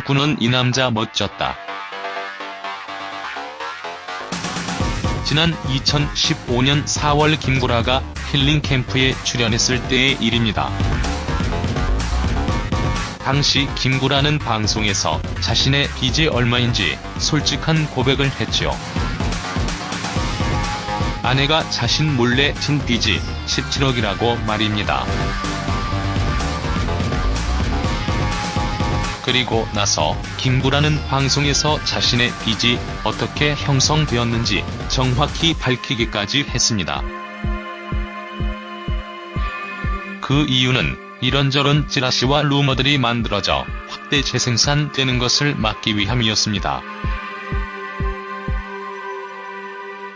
군은 이 남자 멋졌다. 지난 2015년 4월 김구라가 힐링 캠프에 출연했을 때의 일입니다. 당시 김구라는 방송에서 자신의 빚이 얼마인지 솔직한 고백을 했죠. 아내가 자신 몰래 진 빚이 17억이라고 말입니다. 그리고 나서 김구라는 방송에서 자신의 빚이 어떻게 형성되었는지 정확히 밝히기까지 했습니다. 그 이유는 이런저런 찌라시와 루머들이 만들어져 확대 재생산되는 것을 막기 위함이었습니다.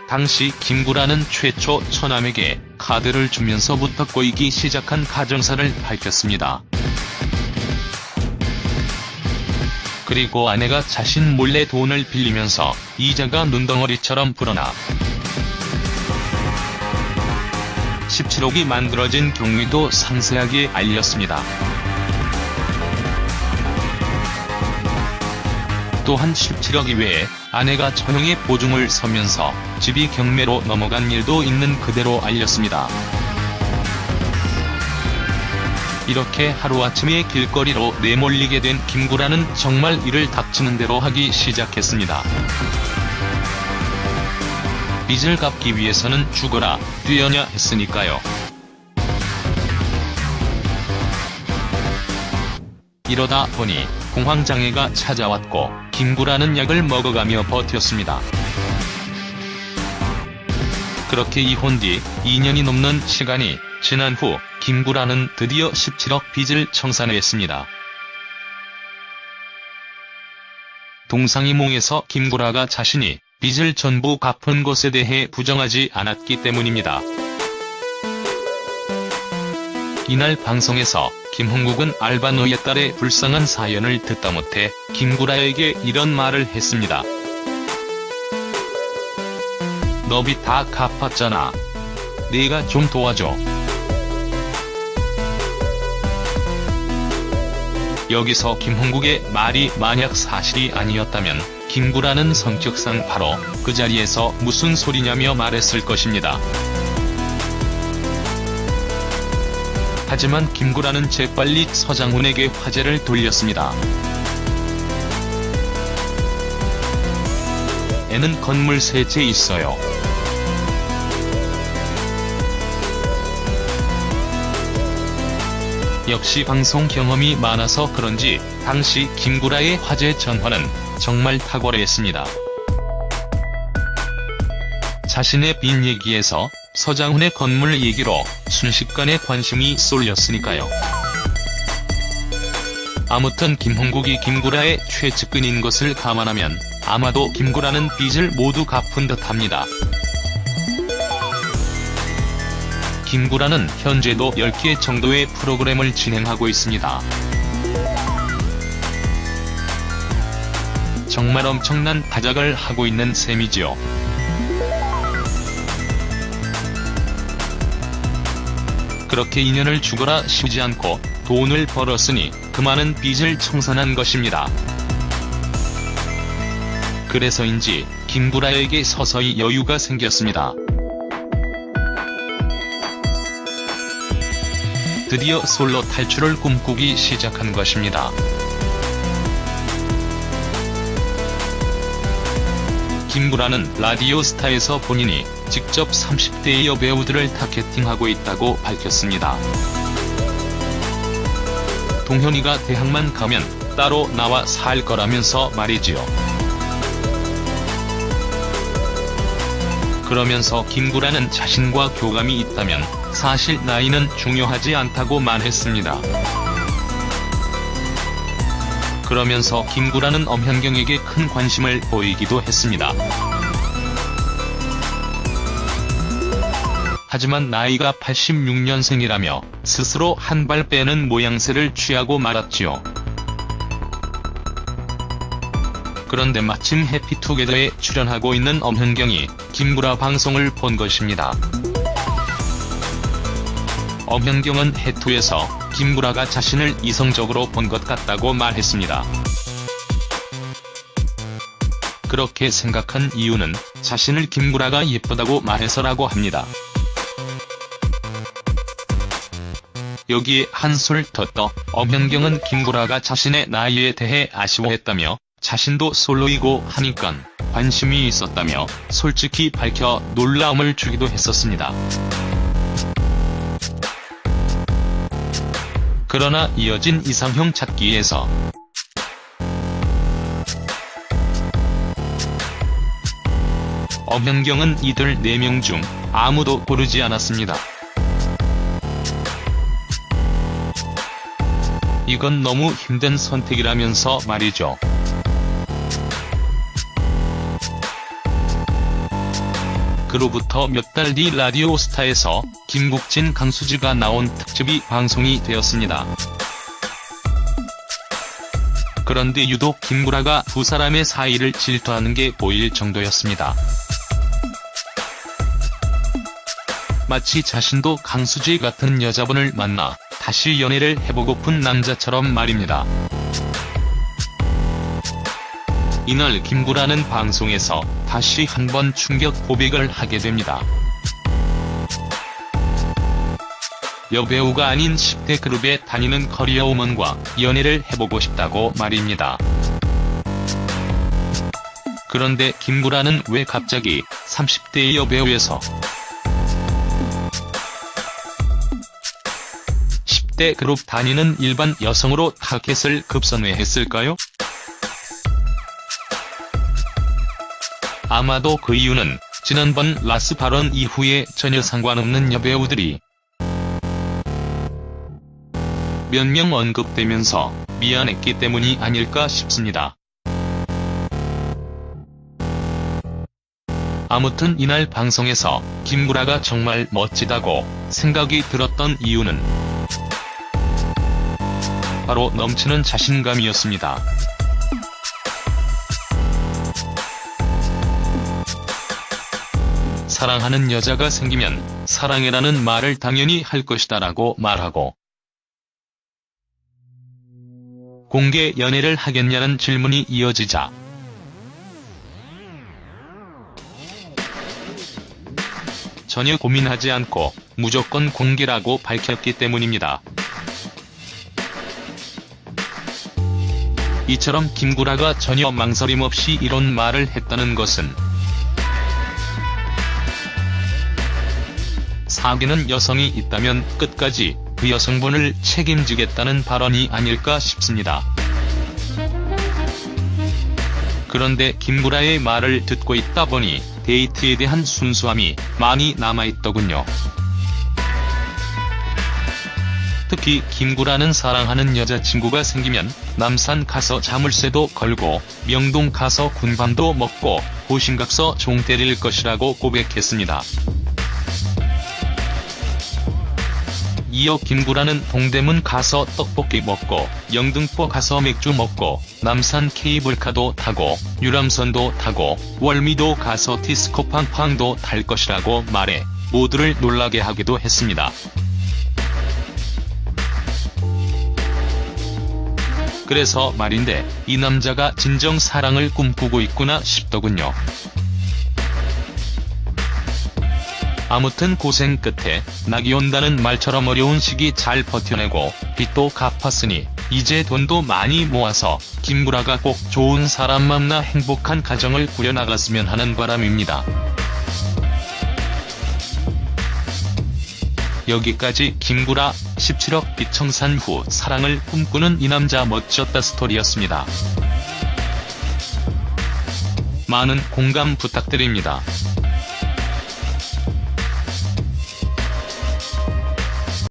당시 김구라는 최초 처남에게 카드를 주면서부터 꼬이기 시작한 가정사를 밝혔습니다. 그리고 아내가 자신 몰래 돈을 빌리면서 이자가 눈덩어리처럼 불어나 17억이 만들어진 경위도 상세하게 알렸습니다. 또한 17억 이외에 아내가 처형의 보증을 서면서 집이 경매로 넘어간 일도 있는 그대로 알렸습니다. 이렇게 하루아침에 길거리로 내몰리게 된 김구라는 정말 이를 닥치는 대로 하기 시작했습니다. 빚을 갚기 위해서는 죽어라, 뛰어냐 했으니까요. 이러다 보니 공황장애가 찾아왔고 김구라는 약을 먹어가며 버텼습니다. 그렇게 이혼 뒤 2년이 넘는 시간이 지난 후 김구라는 드디어 17억 빚을 청산했습니다. 동상이몽에서 김구라가 자신이 빚을 전부 갚은 것에 대해 부정하지 않았기 때문입니다. 이날 방송에서 김홍국은 알바노의 딸의 불쌍한 사연을 듣다 못해 김구라에게 이런 말을 했습니다. 너 빚 다 갚았잖아. 네가 좀 도와줘. 여기서 김홍국의 말이 만약 사실이 아니었다면 김구라는 성격상 바로 그 자리에서 무슨 소리냐며 말했을 것입니다. 하지만 김구라는 재빨리 서장훈에게 화제를 돌렸습니다. 애는 건물 세 채 있어요. 역시 방송 경험이 많아서 그런지 당시 김구라의 화제 전환은 정말 탁월했습니다. 자신의 빚 얘기에서 서장훈의 건물 얘기로 순식간에 관심이 쏠렸으니까요. 아무튼 김홍국이 김구라의 최측근인 것을 감안하면 아마도 김구라는 빚을 모두 갚은 듯합니다. 김구라는 현재도 10개 정도의 프로그램을 진행하고 있습니다. 정말 엄청난 다작을 하고 있는 셈이지요. 그렇게 인연을 죽어라 쉬지 않고 돈을 벌었으니 그 많은 빚을 청산한 것입니다. 그래서인지 김구라에게 서서히 여유가 생겼습니다. 드디어 솔로 탈출을 꿈꾸기 시작한 것입니다. 김구라는 라디오스타에서 본인이 직접 30대의 여배우들을 타겟팅하고 있다고 밝혔습니다. 동현이가 대학만 가면 따로 나와 살 거라면서 말이지요. 그러면서 김구라는 자신과 교감이 있다면 사실 나이는 중요하지 않다고 말했습니다. 그러면서 김구라는 엄현경에게 큰 관심을 보이기도 했습니다. 하지만 나이가 86년생이라며 스스로 한 발 빼는 모양새를 취하고 말았지요. 그런데 마침 해피투게더에 출연하고 있는 엄현경이 김구라 방송을 본 것입니다. 엄현경은 해투에서 김구라가 자신을 이성적으로 본 것 같다고 말했습니다. 그렇게 생각한 이유는 자신을 김구라가 예쁘다고 말해서라고 합니다. 여기에 한술 더 떠 엄연경은 김구라가 자신의 나이에 대해 아쉬워했다며 자신도 솔로이고 하니깐 관심이 있었다며 솔직히 밝혀 놀라움을 주기도 했었습니다. 그러나 이어진 이상형 찾기에서 엄연경은 이들 4명 중 아무도 고르지 않았습니다. 이건 너무 힘든 선택이라면서 말이죠. 그로부터 몇 달 뒤 라디오스타에서 김국진, 강수지가 나온 특집이 방송이 되었습니다. 그런데 유독 김구라가 두 사람의 사이를 질투하는 게 보일 정도였습니다. 마치 자신도 강수지 같은 여자분을 만나 다시 연애를 해보고픈 남자처럼 말입니다. 이날 김구라는 방송에서 다시 한번 충격 고백을 하게 됩니다. 여배우가 아닌 10대 그룹에 다니는 커리어우먼과 연애를 해보고 싶다고 말입니다. 그런데 김구라는 왜 갑자기 30대의 여배우에서 10대 그룹 다니는 일반 여성으로 타겟을 급선회했을까요? 아마도 그 이유는 지난번 라스 발언 이후에 전혀 상관없는 여배우들이 몇 명 언급되면서 미안했기 때문이 아닐까 싶습니다. 아무튼 이날 방송에서 김구라가 정말 멋지다고 생각이 들었던 이유는 바로 넘치는 자신감이었습니다. 사랑하는 여자가 생기면 사랑해라는 말을 당연히 할 것이다 라고 말하고 공개 연애를 하겠냐는 질문이 이어지자 전혀 고민하지 않고 무조건 공개라고 밝혔기 때문입니다. 이처럼 김구라가 전혀 망설임 없이 이런 말을 했다는 것은 사귀는 여성이 있다면 끝까지 그 여성분을 책임지겠다는 발언이 아닐까 싶습니다. 그런데 김구라의 말을 듣고 있다 보니 데이트에 대한 순수함이 많이 남아있더군요. 특히 김구라는 사랑하는 여자친구가 생기면 남산 가서 자물쇠도 걸고 명동 가서 군밤도 먹고 호신각서 종 때릴 것이라고 고백했습니다. 이어 김구라는 동대문 가서 떡볶이 먹고 영등포 가서 맥주 먹고 남산 케이블카도 타고 유람선도 타고 월미도 가서 디스코 팡팡도 탈 것이라고 말해 모두를 놀라게 하기도 했습니다. 그래서 말인데 이 남자가 진정 사랑을 꿈꾸고 있구나 싶더군요. 아무튼 고생 끝에 낙이 온다는 말처럼 어려운 시기 잘 버텨내고 빚도 갚았으니 이제 돈도 많이 모아서 김구라가 꼭 좋은 사람 만나 행복한 가정을 꾸려나갔으면 하는 바람입니다. 여기까지 김구라 17억 빚 청산 후 사랑을 꿈꾸는 이 남자 멋졌다 스토리였습니다. 많은 공감 부탁드립니다.